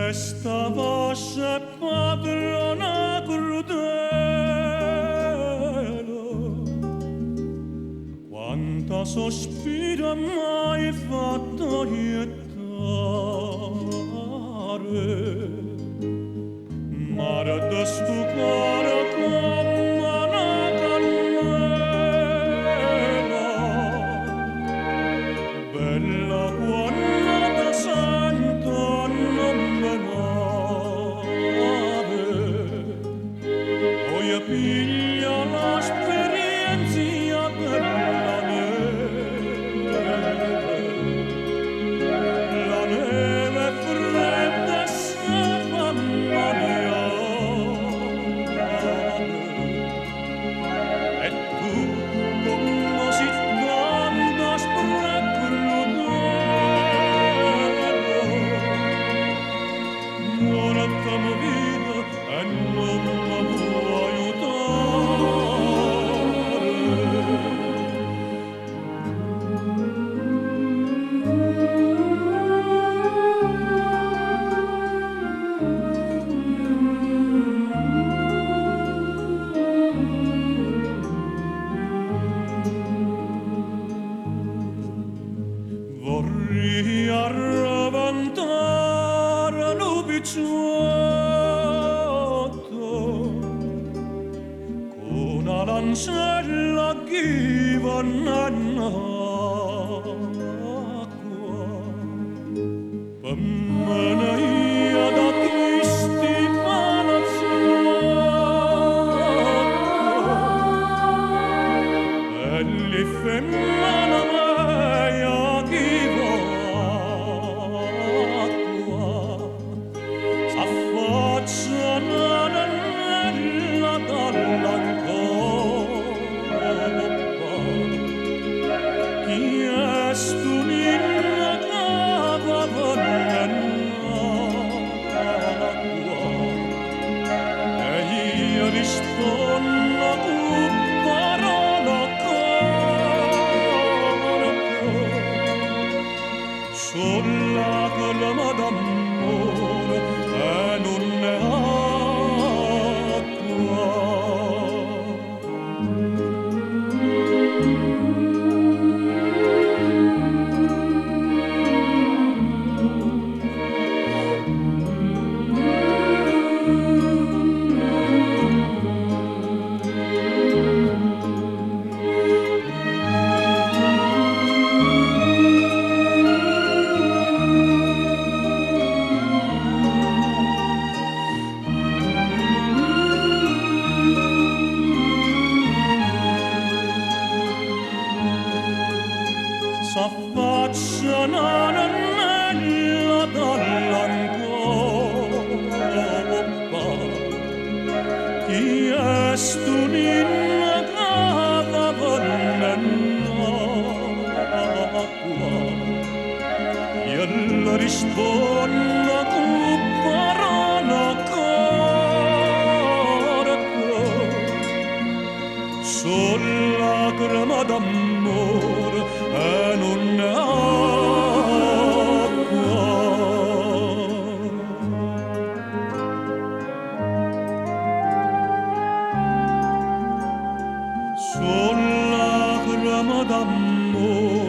estaba se padrona crudele, quanta sospira mai fatta iettare, mare de stu cuore come una cannella, bella quando da santo non venare, poi piglia l'esperienza della neve, la neve fredda se fa maniare, e tu come si canta sprecrudele, muorattam vita e non mi può aiutare. Vorrei arraventare l'ubicciotto con una lancella che va nell'acqua, per me io da tristi palazzotto, e li femmina mia che va acqua, s'affacciano nella dall'ancora, chi è stu ninno che va nell'acqua, e io rispondo con parola corta, sulla calma d'amore e non è acqua. S'affacciano nella dall'ancora, chi è stu ninno che va nell'acqua, io le rispondo con parola corta, sulla crema d'amore e non è acqua. Sulla crema d'amore